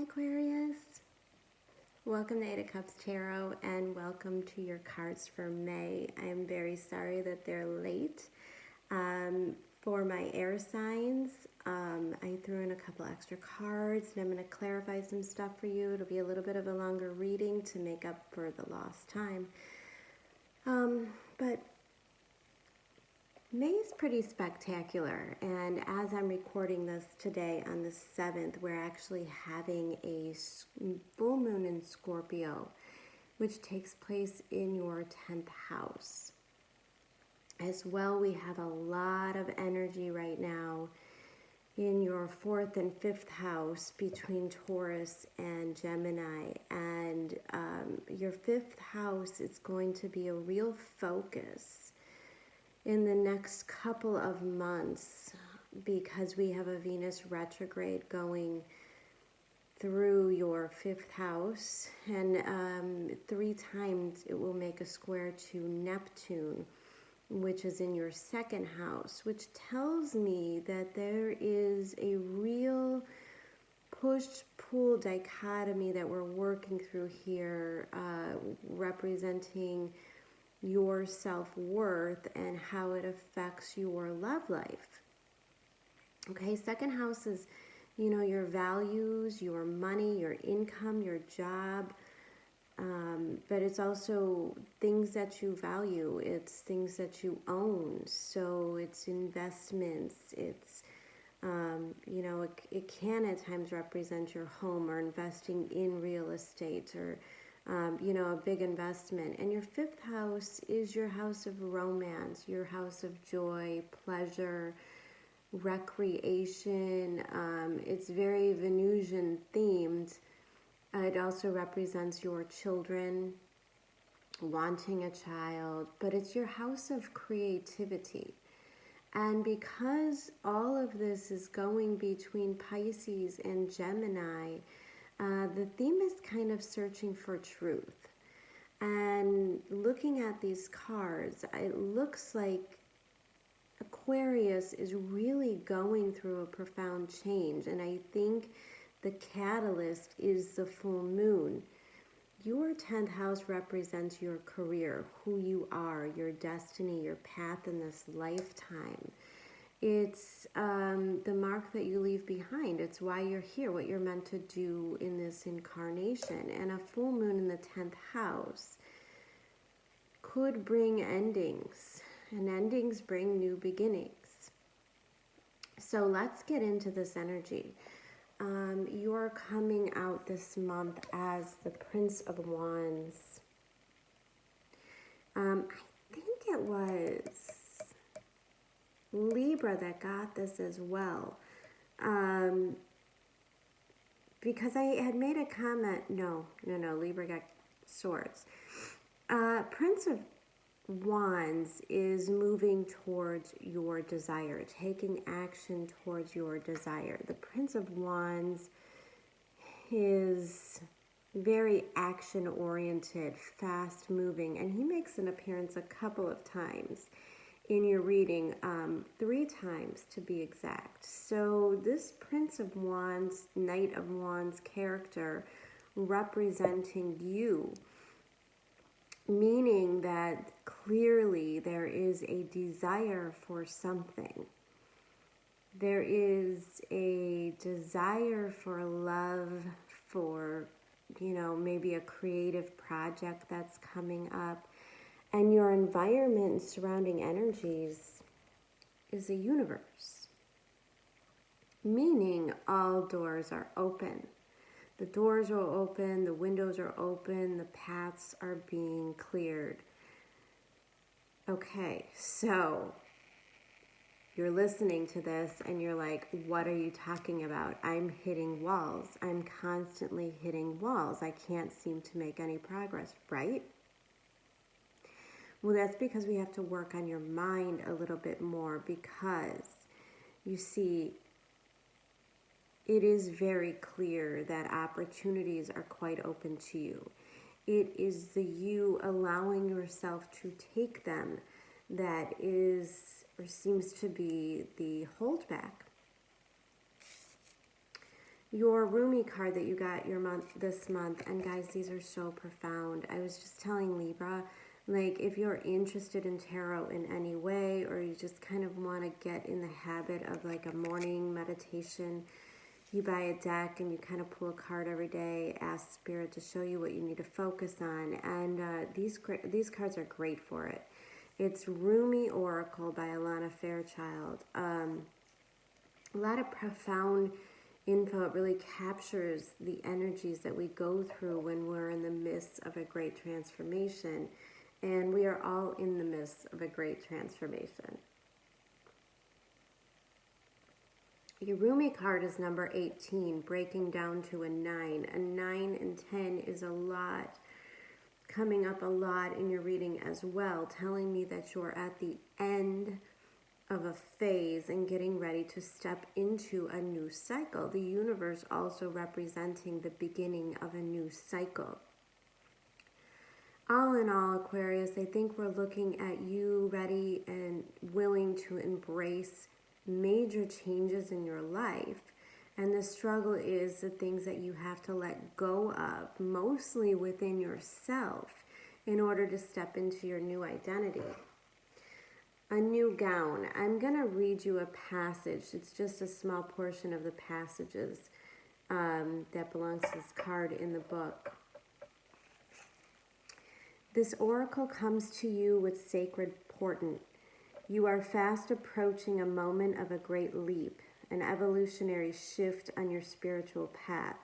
Hi Aquarius, welcome to Eight of Cups Tarot and welcome to your cards for May. I'm very sorry that they're late. For my air signs, I threw in a couple extra cards and I'm going to clarify some stuff for you. It'll be a little bit of a longer reading to make up for the lost time. But May is pretty spectacular, and as I'm recording this today on the 7th, we're actually having a full moon in Scorpio, which takes place in your 10th house. As well, we have a lot of energy right now in your 4th and 5th house between Taurus and Gemini, and your 5th house is going to be a real focus in the next couple of months because we have a Venus retrograde going through your 5th house, and 3 times it will make a square to Neptune, which is in your 2nd house, which tells me that there is a real push-pull dichotomy that we're working through here, representing your self-worth and how it affects your love life. Okay, 2nd house is, your values, your money, your income, your job, but it's also things that you value. It's things that you own. So it's investments. It's, it can at times represent your home or investing in real estate or a big investment. And your 5th house is your house of romance, your house of joy, pleasure, recreation. It's very Venusian themed. It also represents your children, wanting a child, but it's your house of creativity. And because all of this is going between Pisces and Gemini, the theme is kind of searching for truth. And looking at these cards, it looks like Aquarius is really going through a profound change. And I think the catalyst is the full moon. Your 10th house represents your career, who you are, your destiny, your path in this lifetime. It's the mark that you leave behind. It's why you're here, what you're meant to do in this incarnation. And a full moon in the 10th house could bring endings, and endings bring new beginnings. So let's get into this energy. You're coming out this month as the Prince of Wands. I think it was Libra that got this as well, because I had made a comment. No, Libra got Swords. Prince of Wands is moving towards your desire, taking action towards your desire. The Prince of Wands is very action-oriented, fast-moving, and he makes an appearance a couple of times in your reading, 3 times to be exact. So this Prince of Wands, Knight of Wands character representing you, meaning that clearly there is a desire for something. There is a desire for love, for, maybe a creative project that's coming up. And your environment and surrounding energies is a universe, meaning all doors are open. The doors are open, the windows are open, the paths are being cleared. Okay, so you're listening to this and you're like, what are you talking about? I'm hitting walls. I'm constantly hitting walls. I can't seem to make any progress, right? Well, that's because we have to work on your mind a little bit more, because you see, it is very clear that opportunities are quite open to you. It is the you allowing yourself to take them that is or seems to be the holdback. Your Rumi card that you got this month, and guys, these are so profound. I was just telling Libra, like, if you're interested in tarot in any way, or you just kind of want to get in the habit of like a morning meditation, you buy a deck and you kind of pull a card every day, ask Spirit to show you what you need to focus on, and these cards are great for it. It's Rumi Oracle by Alana Fairchild. A lot of profound info. It really captures the energies that we go through when we're in the midst of a great transformation. And we are all in the midst of a great transformation. Your Rumi card is number 18, breaking down to a 9. A 9 and 10 is a lot, coming up a lot in your reading as well, telling me that you're at the end of a phase and getting ready to step into a new cycle. The universe also representing the beginning of a new cycle. All in all, Aquarius, I think we're looking at you ready and willing to embrace major changes in your life. And the struggle is the things that you have to let go of, mostly within yourself, in order to step into your new identity. A new gown. I'm going to read you a passage. It's just a small portion of the passages that belongs to this card in the book. This oracle comes to you with sacred portent. You are fast approaching a moment of a great leap, an evolutionary shift on your spiritual path.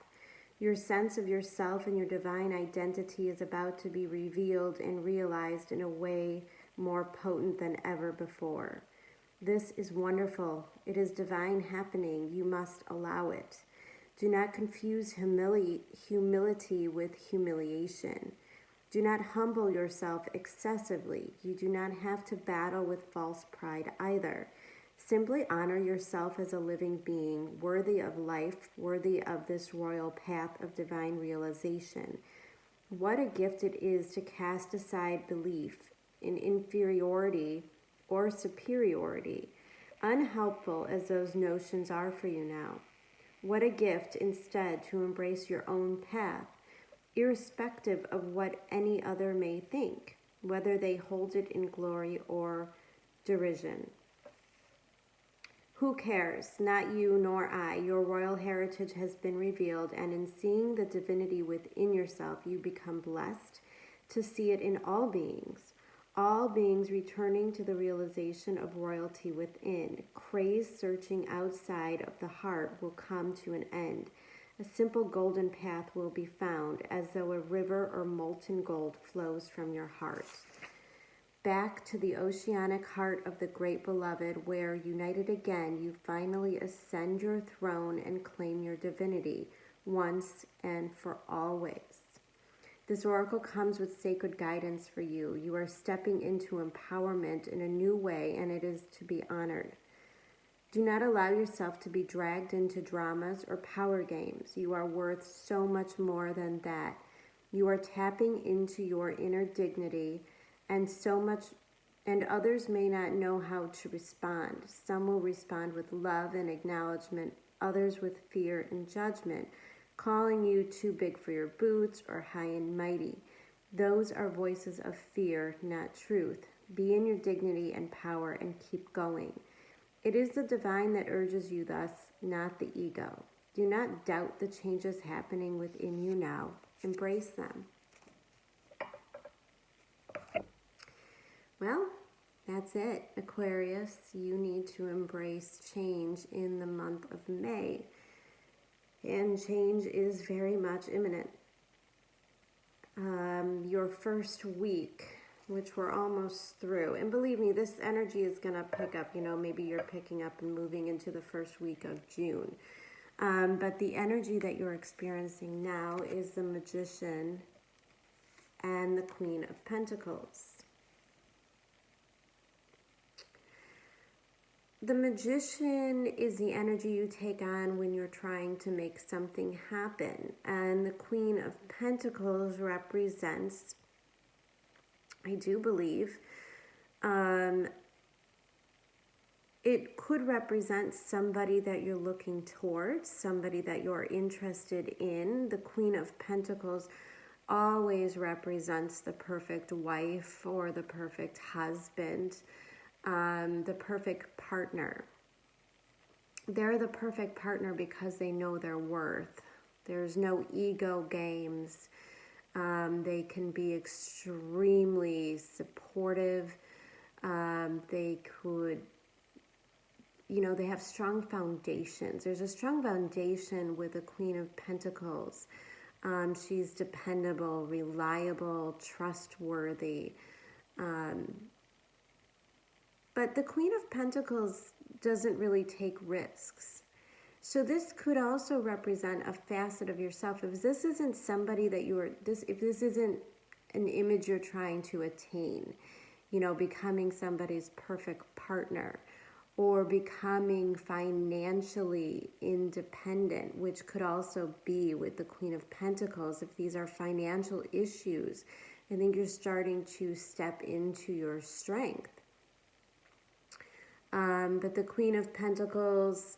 Your sense of yourself and your divine identity is about to be revealed and realized in a way more potent than ever before. This is wonderful. It is divine happening. You must allow it. Do not confuse humility with humiliation. Do not humble yourself excessively. You do not have to battle with false pride either. Simply honor yourself as a living being, worthy of life, worthy of this royal path of divine realization. What a gift it is to cast aside belief in inferiority or superiority, unhelpful as those notions are for you now. What a gift instead to embrace your own path, irrespective of what any other may think, whether they hold it in glory or derision. Who cares? Not you nor I. Your royal heritage has been revealed, and in seeing the divinity within yourself, you become blessed to see it in all beings returning to the realization of royalty within. Craze searching outside of the heart will come to an end. A simple golden path will be found, as though a river or molten gold flows from your heart. Back to the oceanic heart of the great beloved, where, united again, you finally ascend your throne and claim your divinity, once and for always. This oracle comes with sacred guidance for you. You are stepping into empowerment in a new way, and it is to be honored. Do not allow yourself to be dragged into dramas or power games. You are worth so much more than that. You are tapping into your inner dignity, and others may not know how to respond. Some will respond with love and acknowledgement, others with fear and judgment, calling you too big for your boots or high and mighty. Those are voices of fear, not truth. Be in your dignity and power and keep going. It is the divine that urges you thus, not the ego. Do not doubt the changes happening within you now. Embrace them. Well, that's it, Aquarius. You need to embrace change in the month of May. And change is very much imminent. Your first week, which we're almost through, and believe me, this energy is going to pick up. Maybe you're picking up and moving into the first week of June. But the energy that you're experiencing now is the Magician and the Queen of Pentacles. The Magician is the energy you take on when you're trying to make something happen. And the Queen of Pentacles represents, I do believe, it could represent somebody that you're looking towards, somebody that you're interested in. The Queen of Pentacles always represents the perfect wife or the perfect husband, the perfect partner. They're the perfect partner because they know their worth. There's no ego games. They can be extremely supportive. They could, they have strong foundations. There's a strong foundation with the Queen of Pentacles. She's dependable, reliable, trustworthy. But the Queen of Pentacles doesn't really take risks. So this could also represent a facet of yourself. If this isn't somebody that if this isn't an image you're trying to attain, becoming somebody's perfect partner, or becoming financially independent, which could also be with the Queen of Pentacles. If these are financial issues, I think you're starting to step into your strength. But the Queen of Pentacles,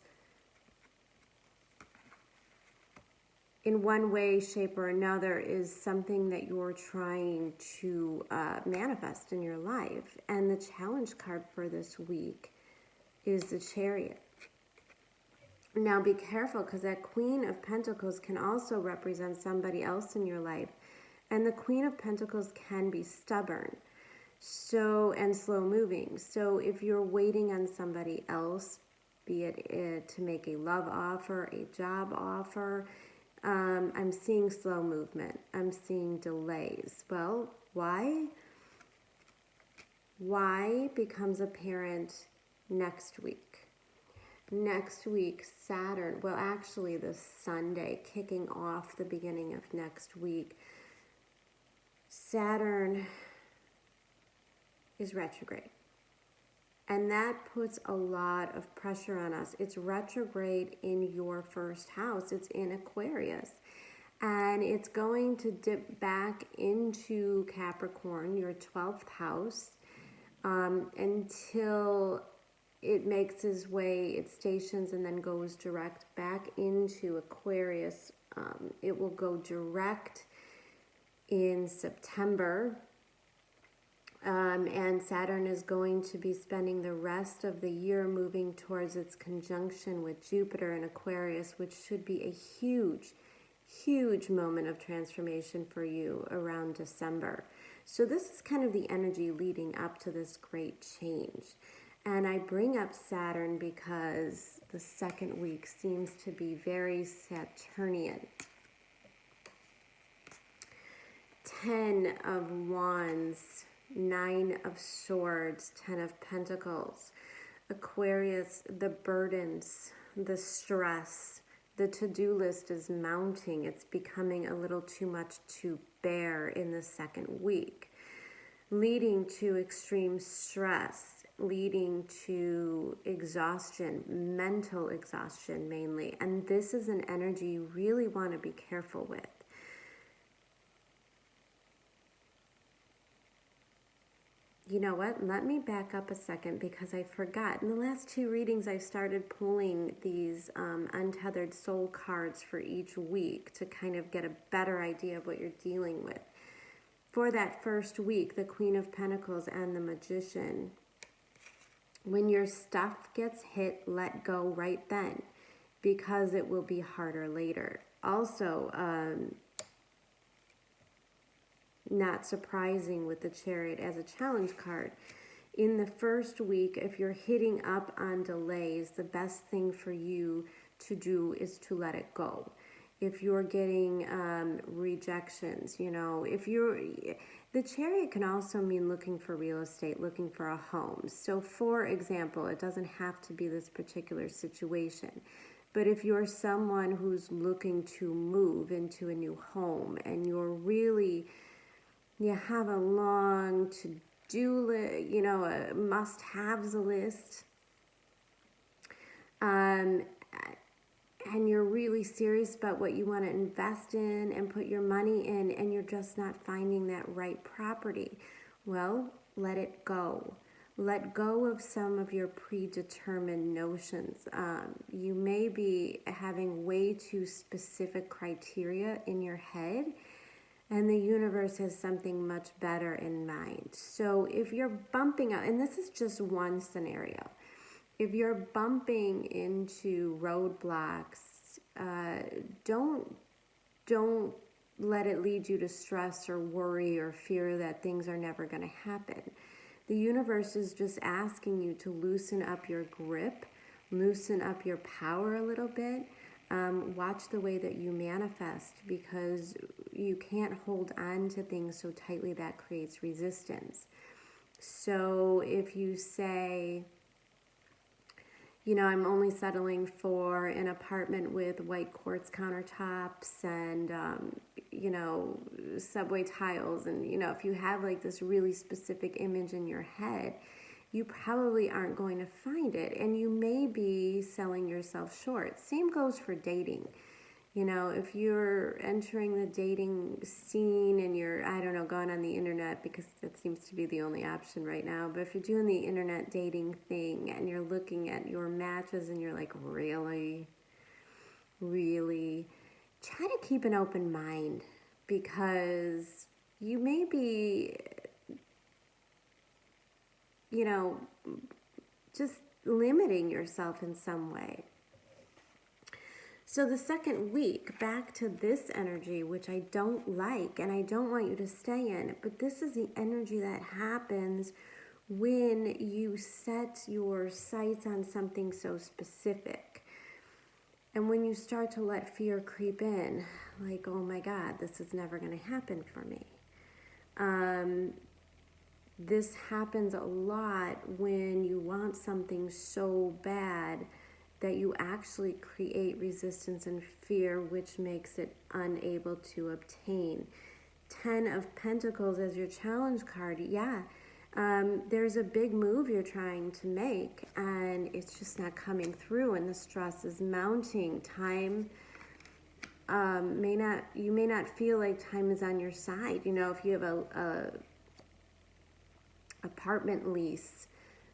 in one way, shape, or another, is something that you're trying to manifest in your life. And the challenge card for this week is the Chariot. Now be careful, because that Queen of Pentacles can also represent somebody else in your life. And the Queen of Pentacles can be stubborn and slow moving. So if you're waiting on somebody else, be it to make a love offer, a job offer, I'm seeing slow movement. I'm seeing delays. Well, why? Why becomes apparent next week. Next week, Saturn, well, actually this Sunday, kicking off the beginning of next week, Saturn is retrograde. And that puts a lot of pressure on us. It's retrograde in your first house. It's in Aquarius. And it's going to dip back into Capricorn, your 12th house, until it makes its way, it stations and then goes direct back into Aquarius. It will go direct in September. And Saturn is going to be spending the rest of the year moving towards its conjunction with Jupiter in Aquarius, which should be a huge, huge moment of transformation for you around December. So this is kind of the energy leading up to this great change. And I bring up Saturn because the second week seems to be very Saturnian. 10 of Wands, 9 of Swords, 10 of Pentacles. Aquarius, the burdens, the stress, the to-do list is mounting. It's becoming a little too much to bear in the second week, leading to extreme stress, leading to exhaustion, mental exhaustion mainly. And this is an energy you really want to be careful with. You know what? Let me back up a second because I forgot. In the last 2 readings, I started pulling these untethered soul cards for each week to kind of get a better idea of what you're dealing with. For that first week, the Queen of Pentacles and the Magician. When your stuff gets hit, let go right then, because it will be harder later. Also, not surprising with the Chariot as a challenge card. In the first week, if you're hitting up on delays, the best thing for you to do is to let it go. If you're getting rejections, the Chariot can also mean looking for real estate, looking for a home. So for example, it doesn't have to be this particular situation. But if you're someone who's looking to move into a new home and you have a long to-do list, a must-haves list, and you're really serious about what you want to invest in and put your money in, and you're just not finding that right property, well, let it go. Let go of some of your predetermined notions. You may be having way too specific criteria in your head, and the universe has something much better in mind. So if you're bumping out, and this is just one scenario, if you're bumping into roadblocks, don't let it lead you to stress or worry or fear that things are never going to happen. The universe is just asking you to loosen up your grip, loosen up your power a little bit. Watch the way that you manifest, because you can't hold on to things so tightly that creates resistance. So if you say, I'm only settling for an apartment with white quartz countertops and, subway tiles. And, if you have like this really specific image in your head, you probably aren't going to find it. And you may be selling yourself short. Same goes for dating. If you're entering the dating scene and you're, going on the internet, because that seems to be the only option right now. But if you're doing the internet dating thing and you're looking at your matches and you're like, really, try to keep an open mind, because you may be, just limiting yourself in some way. So the second week, back to this energy, which I don't like and I don't want you to stay in, but this is the energy that happens when you set your sights on something so specific. And when you start to let fear creep in, like, oh my God, this is never going to happen for me. This happens a lot when you want something so bad that you actually create resistance and fear, which makes it unable to obtain. 10 of Pentacles as your challenge card. There's a big move you're trying to make, and it's just not coming through, and the stress is mounting. Time you may not feel like time is on your side. If you have a apartment lease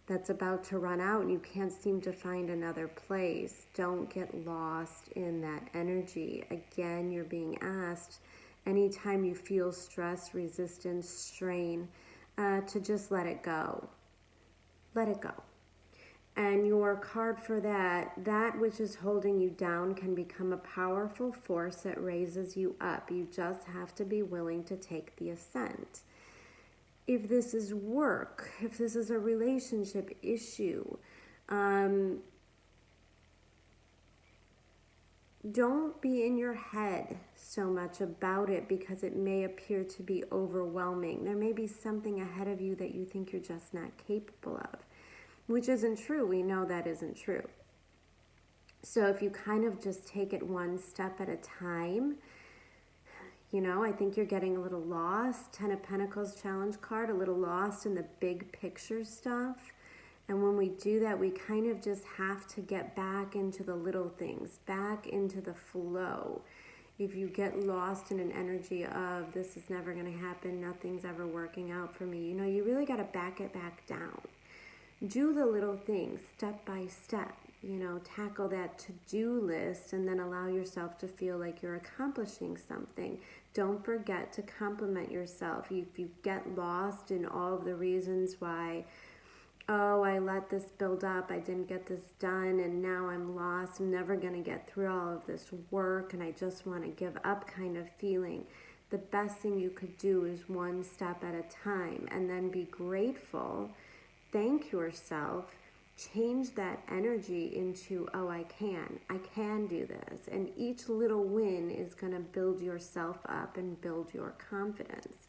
that's about to run out and you can't seem to find another place, don't get lost in that energy. Again, you're being asked, anytime you feel stress, resistance, strain, to just let it go. Let it go. And your card for that which is holding you down can become a powerful force that raises you up. You just have to be willing to take the ascent. If this is work, if this is a relationship issue, don't be in your head so much about it, because it may appear to be overwhelming. There may be something ahead of you that you think you're just not capable of, which isn't true. We know that isn't true. So if you kind of just take it one step at a time, I think you're getting a little lost. 10 of Pentacles challenge card, a little lost in the big picture stuff. And when we do that, we kind of just have to get back into the little things, back into the flow. If you get lost in an energy of, this is never going to happen, nothing's ever working out for me, you really got to back it back down. Do the little things step by step. Tackle that to-do list, and then allow yourself to feel like you're accomplishing something. Don't forget to compliment yourself. If you get lost in all of the reasons why, I let this build up, I didn't get this done, and now I'm lost, I'm never going to get through all of this work, and I just want to give up kind of feeling, the best thing you could do is one step at a time, and then be grateful, thank yourself, change that energy into, I can do this. And each little win is going to build yourself up and build your confidence.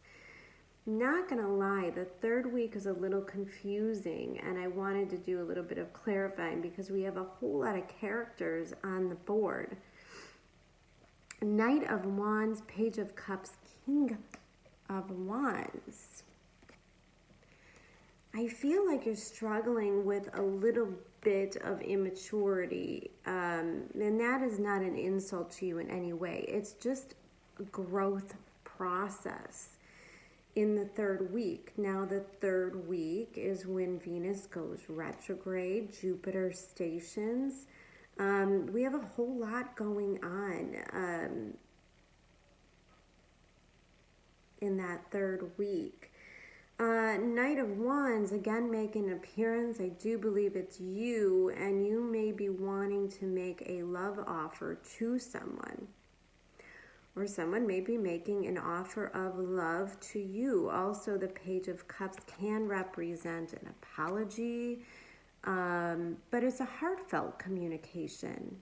Not going to lie, the third week is a little confusing, and I wanted to do a little bit of clarifying because we have a whole lot of characters on the board. Knight of Wands, Page of Cups, King of Wands. I feel like you're struggling with a little bit of immaturity, and that is not an insult to you in any way. It's just a growth process. in the third week. Now the third week is when Venus goes retrograde, Jupiter stations. We have a whole lot going on in that third week. Knight of Wands, again, make an appearance. I do believe it's you, and you may be wanting to make a love offer to someone. Or someone may be making an offer of love to you. Also, the Page of Cups can represent an apology, but it's a heartfelt communication.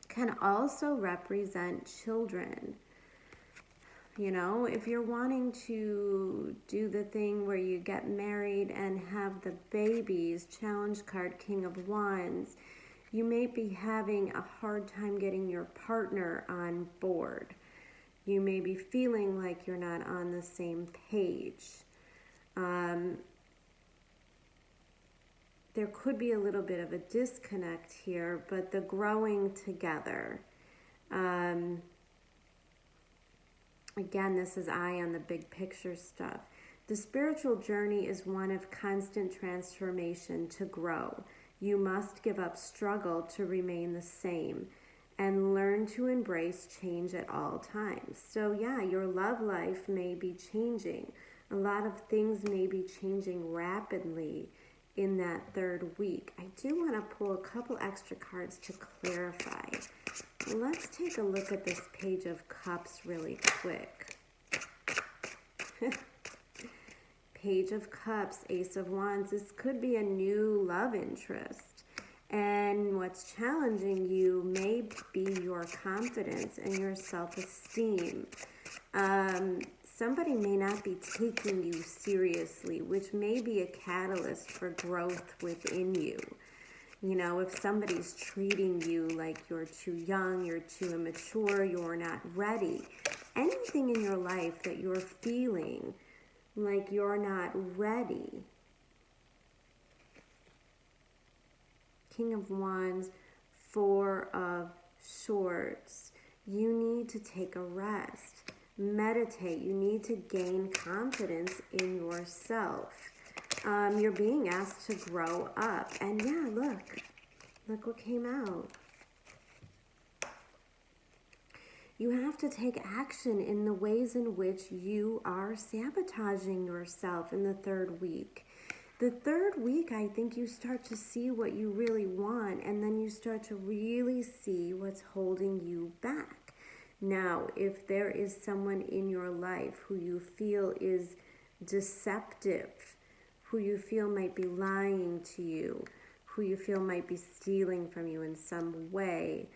Can also represent children. You know, if you're wanting to do the thing where you get married and have the babies, challenge card, King of Wands, you may be having a hard time getting your partner on board. You may be feeling like you're not on the same page. There could be a little bit of a disconnect here, but the growing together. Again, this is eye on the big picture stuff. The spiritual journey is one of constant transformation to grow. You must give up struggle to remain the same and learn to embrace change at all times. So yeah, your love life may be changing. A lot of things may be changing rapidly in that third week. I do want to pull a couple extra cards to clarify. Let's take a look at this Page of Cups really quick. Page of Cups, Ace of Wands. This could be a new love interest. And what's challenging you may be your confidence and your self-esteem. Somebody may not be taking you seriously, which may be a catalyst for growth within you. You know, if somebody's treating you like you're too young, you're too immature, you're not ready, anything in your life that you're feeling like you're not ready. King of Wands, Four of Swords. You need to take a rest. Meditate. You need to gain confidence in yourself. You're being asked to grow up. And yeah, look what came out. You have to take action in the ways in which you are sabotaging yourself in the third week. The third week, I think you start to see what you really want, and then you start to really see what's holding you back. Now, if there is someone in your life who you feel is deceptive, who you feel might be lying to you, who you feel might be stealing from you in some way,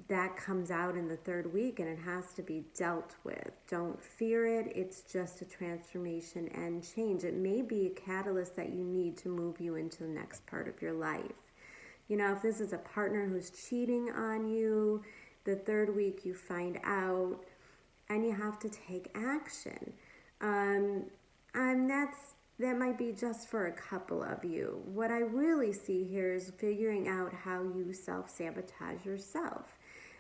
that comes out in the third week, and it has to be dealt with. Don't fear it. It's just a transformation and change. It may be a catalyst that you need to move you into the next part of your life. You know, if this is a partner who's cheating on you, the third week you find out, and you have to take action. And that might be just for a couple of you. What I really see here is figuring out how you self-sabotage yourself.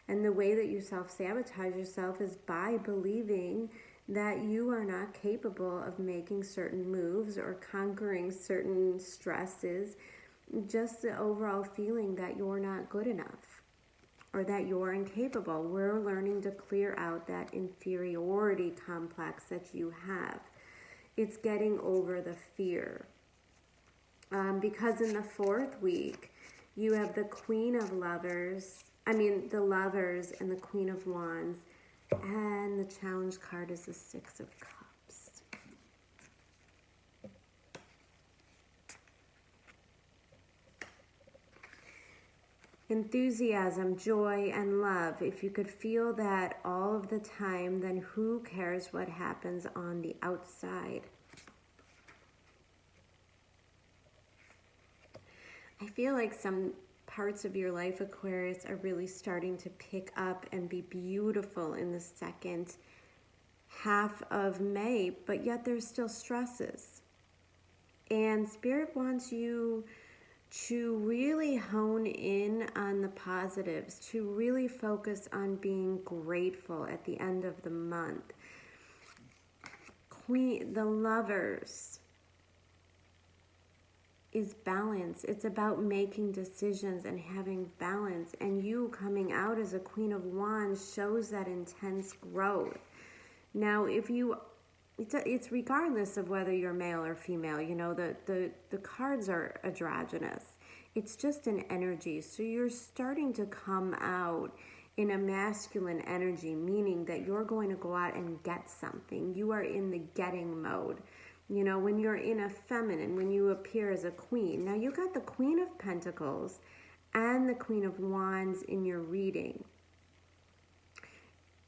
And the way that you self-sabotage yourself is by believing that you are not capable of making certain moves or conquering certain stresses. Just the overall feeling that you're not good enough or that you're incapable. We're learning to clear out that inferiority complex that you have. It's getting over the fear. Because in the fourth week, you have the Queen of Lovers, the Lovers and the Queen of Wands, and the challenge card is the Six of Cups. Enthusiasm, joy, and love. If you could feel that all of the time, then who cares what happens on the outside? I feel like some parts of your life, Aquarius, are really starting to pick up and be beautiful in the second half of May, but yet there's still stresses. And Spirit wants you to really hone in on the positives, to really focus on being grateful at the end of the month. the Lovers is balance. It's about making decisions and having balance. And you coming out as a Queen of Wands shows that intense growth. Now, it's regardless of whether you're male or female, you know, the cards are androgynous. It's just an energy. So you're starting to come out in a masculine energy, meaning that you're going to go out and get something. You are in the getting mode. You know, when you're in a feminine, when you appear as a queen. Now, you got the Queen of Pentacles and the Queen of Wands in your reading.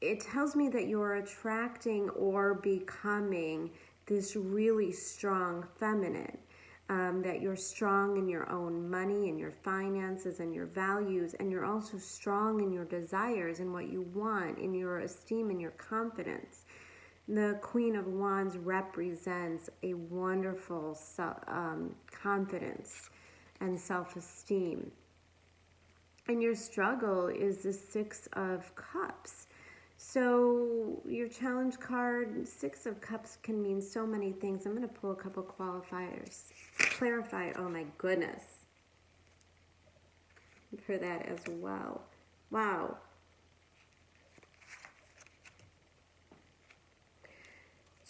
It tells me that you're attracting or becoming this really strong feminine. That you're strong in your own money and your finances and your values, and you're also strong in your desires and what you want, in your esteem and your confidence. The Queen of Wands represents a wonderful confidence and self-esteem. And your struggle is the Six of Cups. So your challenge card, Six of Cups, can mean so many things. I'm going to pull a couple qualifiers. Clarify, oh my goodness. For that as well. Wow.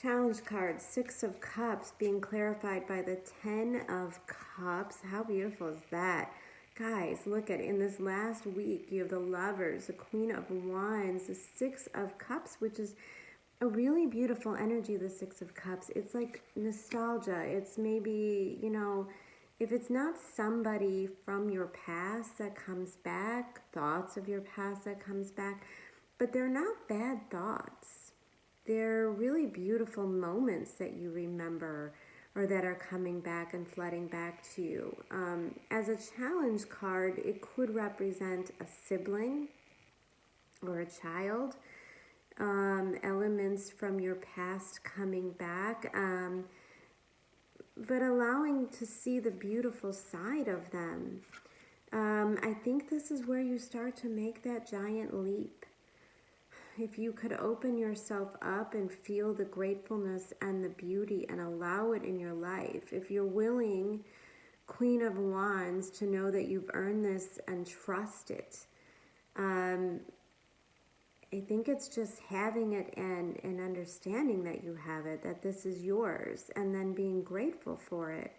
Challenge card, Six of Cups, being clarified by the Ten of Cups. How beautiful is that? Guys, look at, in this last week, you have the Lovers, the Queen of Wands, the Six of Cups, which is a really beautiful energy, the Six of Cups. It's like nostalgia. It's maybe, you know, if it's not somebody from your past that comes back, thoughts of your past that comes back, but they're not bad thoughts. They're really beautiful moments that you remember or that are coming back and flooding back to you. As a challenge card, it could represent a sibling or a child, elements from your past coming back, but allowing to see the beautiful side of them. I think this is where you start to make that giant leap. If you could open yourself up and feel the gratefulness and the beauty and allow it in your life, if you're willing, Queen of Wands, to know that you've earned this and trust it, I think it's just having it and understanding that you have it, that this is yours, and then being grateful for it.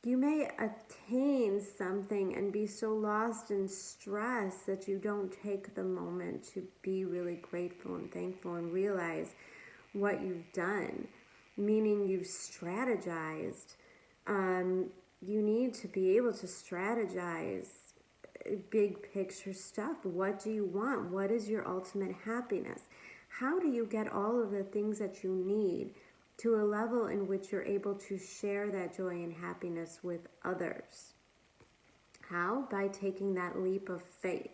You may attain something and be so lost in stress that you don't take the moment to be really grateful and thankful and realize what you've done, meaning you've strategized. You need to be able to strategize big picture stuff. What do you want? What is your ultimate happiness? How do you get all of the things that you need to a level in which you're able to share that joy and happiness with others? How? By taking that leap of faith.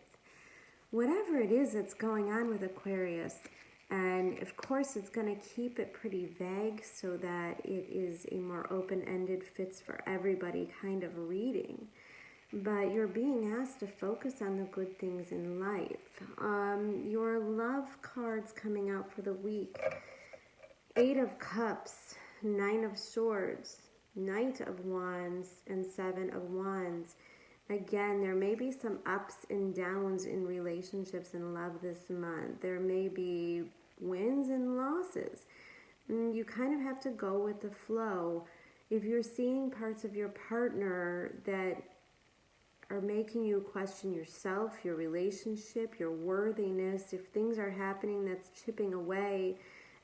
Whatever it is that's going on with Aquarius, and of course it's going to keep it pretty vague so that it is a more open-ended, fits for everybody kind of reading. But you're being asked to focus on the good things in life. Your love cards coming out for the week. Eight of Cups, Nine of Swords, Knight of Wands, and Seven of Wands. Again, there may be some ups and downs in relationships and love this month. There may be wins and losses. You kind of have to go with the flow. If you're seeing parts of your partner that are making you question yourself, your relationship, your worthiness, if things are happening that's chipping away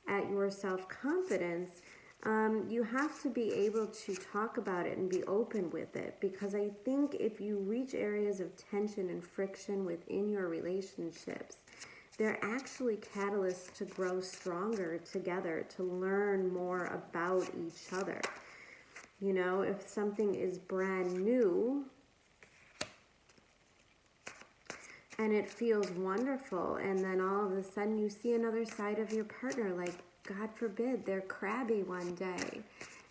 at your self-confidence, you have to be able to talk about it and be open with it, because I think if you reach areas of tension and friction within your relationships, they're actually catalysts to grow stronger together, to learn more about each other. You know, if something is brand new and it feels wonderful, and then all of a sudden you see another side of your partner, like, God forbid, they're crabby one day,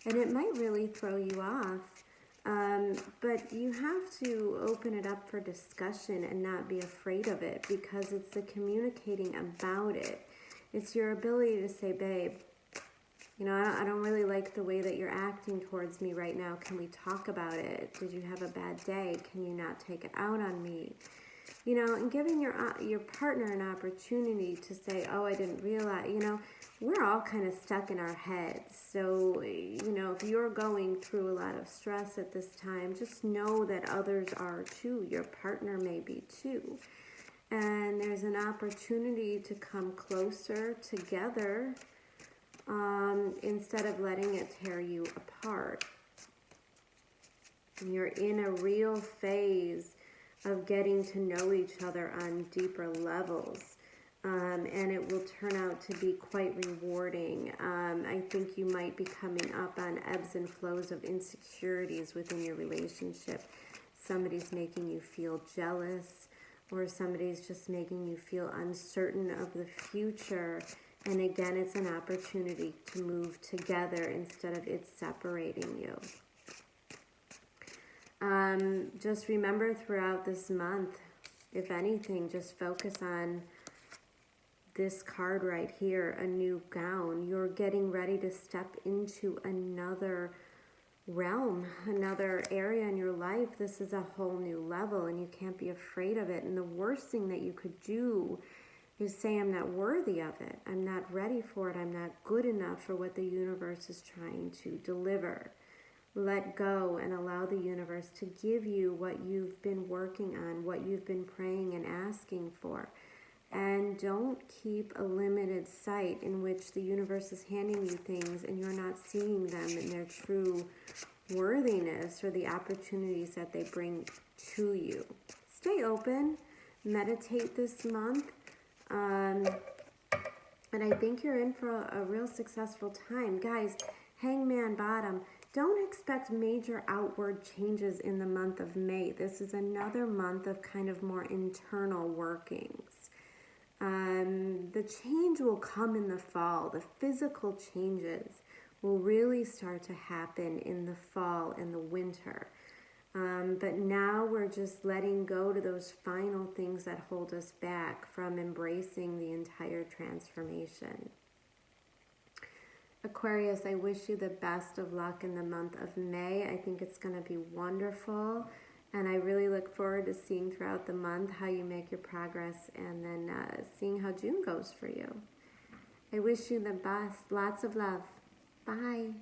and it might really throw you off. But you have to open it up for discussion and not be afraid of it, because it's the communicating about it. It's your ability to say, babe, You know, I don't really like the way that you're acting towards me right now. Can we talk about it? Did you have a bad day? Can you not take it out on me? You know, and giving your partner an opportunity to say, oh, I didn't realize, you know, we're all kind of stuck in our heads. So, you know, if you're going through a lot of stress at this time, just know that others are too. Your partner may be too. And there's an opportunity to come closer together instead of letting it tear you apart. You're in a real phase of getting to know each other on deeper levels, and it will turn out to be quite rewarding. I think you might be coming up on ebbs and flows of insecurities within your relationship. Somebody's making you feel jealous, or somebody's just making you feel uncertain of the future. And again, it's an opportunity to move together instead of it separating you. Just remember throughout this month, if anything, just focus on this card right here, a new gown. You're getting ready to step into another realm, another area in your life. This is a whole new level, and you can't be afraid of it. And the worst thing that you could do is say, I'm not worthy of it. I'm not ready for it. I'm not good enough for what the universe is trying to deliver. Let go and allow the universe to give you what you've been working on, what you've been praying and asking for. And don't keep a limited sight in which the universe is handing you things and you're not seeing them in their true worthiness or the opportunities that they bring to you. Stay open. Meditate this month. And I think you're in for a real successful time. Guys, Hangman bottom. Don't expect major outward changes in the month of May. This is another month of kind of more internal workings. The change will come in the fall. The physical changes will really start to happen in the fall and the winter. But now we're just letting go to those final things that hold us back from embracing the entire transformation. Aquarius, I wish you the best of luck in the month of May. I think it's going to be wonderful. And I really look forward to seeing throughout the month how you make your progress and then seeing how June goes for you. I wish you the best. Lots of love. Bye.